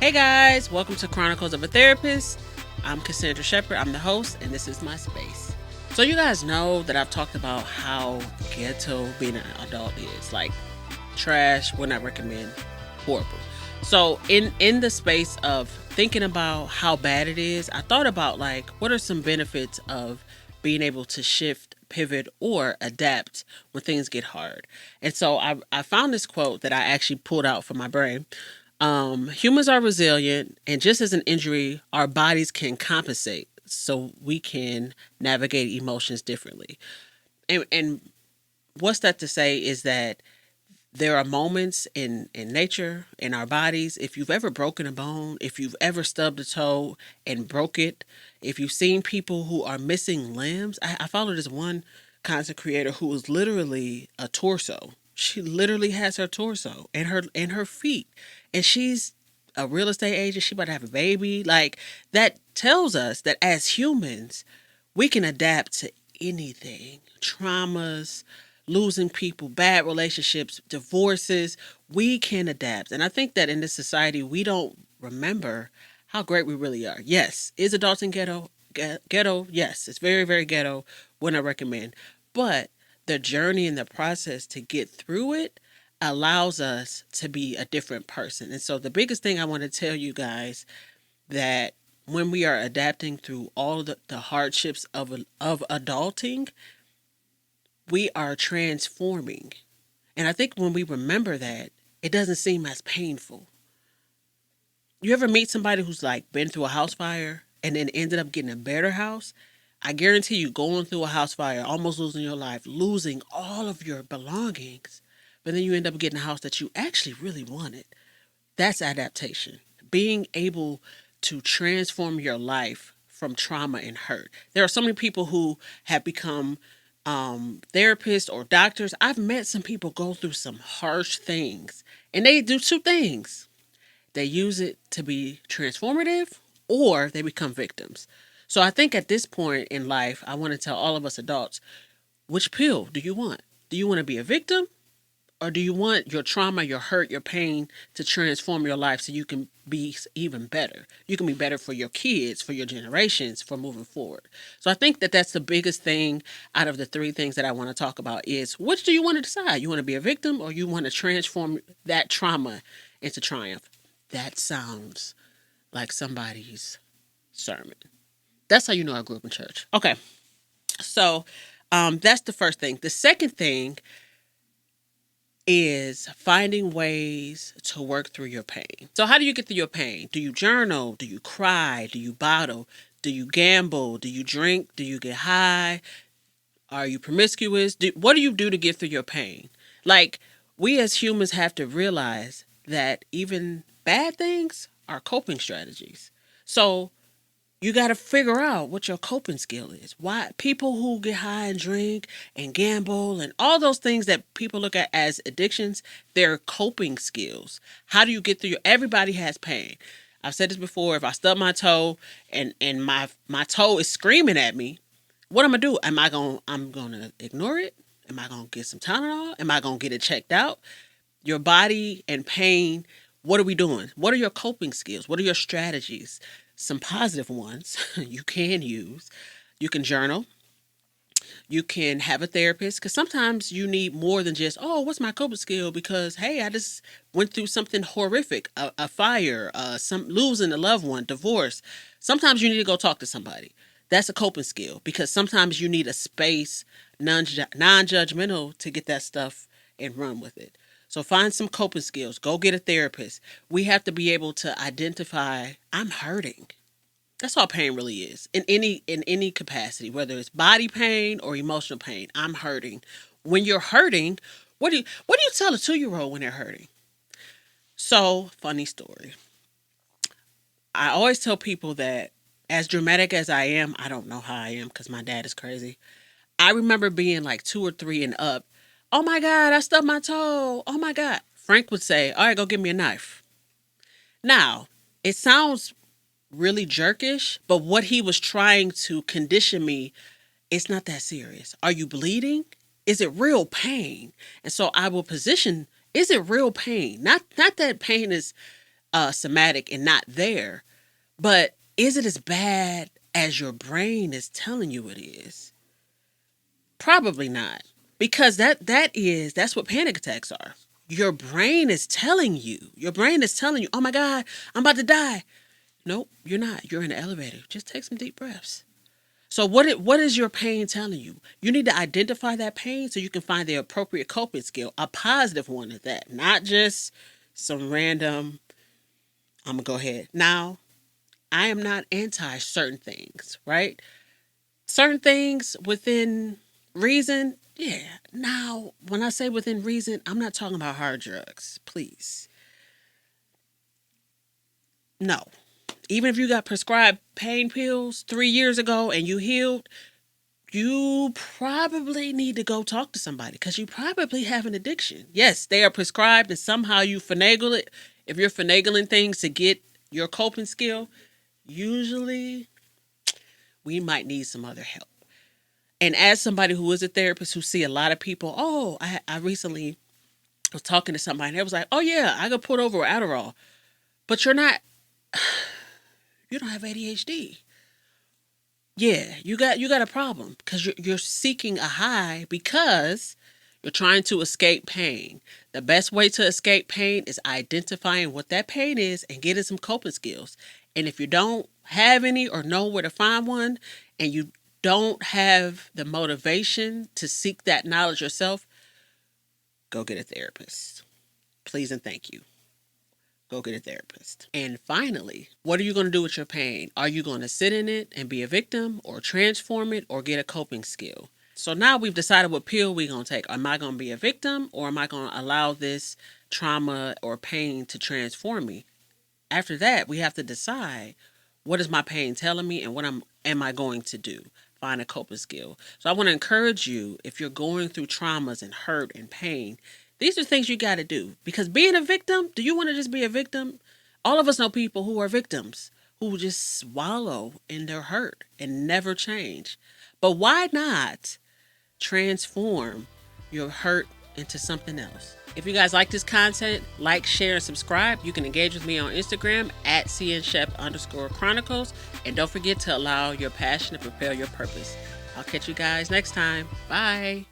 Hey guys, welcome to Chronicles of a Therapist. I'm Cassandra Shepard, I'm the host, and this is my space. So, you guys know that I've talked about how ghetto being an adult is. Like, trash, would not recommend, horrible. So, in the space of thinking about how bad it is, I thought about like, what are some benefits of being able to shift, pivot, or adapt when things get hard? And so, I found this quote that I actually pulled out from my brain. Humans are resilient, and just as an injury, our bodies can compensate so we can navigate emotions differently. And what's that to say is that there are moments in nature, in our bodies. If you've ever broken a bone, if you've ever stubbed a toe and broke it, if you've seen people who are missing limbs, I follow this one content creator who is literally a torso. She literally has her torso and her feet, and she's a real estate agent. She about to have a baby. Like, that tells us that as humans, we can adapt to anything, traumas, losing people, bad relationships, divorces. We can adapt. And I think that in this society, we don't remember how great we really are. Yes, is adulting ghetto? Ghetto, yes, it's very, very ghetto. Wouldn't recommend. But the journey and the process to get through it allows us to be a different person. And so the biggest thing I want to tell you guys, that when we are adapting through all the hardships of adulting, we are transforming. And I think when we remember that, it doesn't seem as painful. You ever meet somebody who's like been through a house fire and then ended up getting a better house? I guarantee you, going through a house fire, almost losing your life, losing all of your belongings, but then you end up getting a house that you actually really wanted. That's adaptation. Being able to transform your life from trauma and hurt. There are so many people who have become therapists or doctors. I've met some people go through some harsh things, and they do two things. They use it to be transformative, or they become victims. So I think at this point in life, I want to tell all of us adults, which pill do you want? Do you want to be a victim, or do you want your trauma, your hurt, your pain to transform your life so you can be even better? You can be better for your kids, for your generations, for moving forward. So I think that that's the biggest thing out of the three things that I want to talk about is, which do you want to decide? You want to be a victim, or you want to transform that trauma into triumph? That sounds like somebody's sermon. That's how you know I grew up in church. Okay, so that's the first thing. The second thing is finding ways to work through your pain. So how do you get through your pain? Do you journal? Do you cry? Do you bottle? Do you gamble? Do you drink? Do you get high? Are you promiscuous? What do you do to get through your pain? Like, we as humans have to realize that even bad things are coping strategies. So you got to figure out what your coping skill is. Why people who get high and drink and gamble and all those things that people look at as addictions, they're coping skills. How do you get through everybody has pain. I've said this before. If I stub my toe and my toe is screaming at me, what am I gonna do? I'm gonna ignore it? Am I gonna get some Tylenol? Am I gonna get it checked out? Your body and pain, what are we doing? What are your coping skills? What are your strategies? Some positive ones you can use. You can journal. You can have a therapist, because sometimes you need more than just, oh, what's my coping skill? Because, hey, I just went through something horrific, a fire, some losing a loved one, divorce. Sometimes you need to go talk to somebody. That's a coping skill, because sometimes you need a space, non-judgmental, to get that stuff and run with it. So find some coping skills. Go get a therapist. We have to be able to identify, I'm hurting. That's all pain really is. In any capacity, whether it's body pain or emotional pain, I'm hurting. When you're hurting, what do you tell a 2-year-old when they're hurting? So, funny story. I always tell people that, as dramatic as I am, I don't know how I am because my dad is crazy. I remember being like 2 or 3 and up. Oh my God, I stubbed my toe. Oh my God. Frank would say, all right, go get me a knife. Now, it sounds really jerkish, but what he was trying to condition me, it's not that serious. Are you bleeding? Is it real pain? And so I will position, is it real pain? Not that pain is somatic and not there. But is it as bad as your brain is telling you it is? Probably not. Because that's what panic attacks are. Your brain is telling you. Your brain is telling you, "Oh my god, I'm about to die." Nope, you're not. You're in the elevator. Just take some deep breaths. So what is your pain telling you? You need to identify that pain so you can find the appropriate coping skill, a positive one at that, not just some random I'm going to go ahead. Now, I am not anti certain things, right? Certain things within reason, yeah. Now, when I say within reason, I'm not talking about hard drugs, please. No. Even if you got prescribed pain pills 3 years ago and you healed, you probably need to go talk to somebody because you probably have an addiction. Yes, they are prescribed and somehow you finagle it. If you're finagling things to get your coping skill, usually we might need some other help. And as somebody who is a therapist who see a lot of people, I recently was talking to somebody and they was like, "Oh yeah, I got pulled over with Adderall." But you don't have ADHD. Yeah, you got a problem because you're seeking a high because you're trying to escape pain. The best way to escape pain is identifying what that pain is and getting some coping skills. And if you don't have any or know where to find one, and you don't have the motivation to seek that knowledge yourself, go get a therapist. Please and thank you. Go get a therapist. And finally, what are you going to do with your pain? Are you going to sit in it and be a victim or transform it or get a coping skill? So now we've decided what pill we're going to take. Am I going to be a victim or am I going to allow this trauma or pain to transform me? After that, we have to decide what is my pain telling me and am I going to do? Find a coping skill. So I want to encourage you, if you're going through traumas and hurt and pain, these are things you got to do. Because being a victim, do you want to just be a victim? All of us know people who are victims who just swallow in their hurt and never change. But why not transform your hurt into something else? If you guys like this content, like, share, and subscribe. You can engage with me on Instagram at cnshep_chronicles. And don't forget to allow your passion to propel your purpose. I'll catch you guys next time. Bye.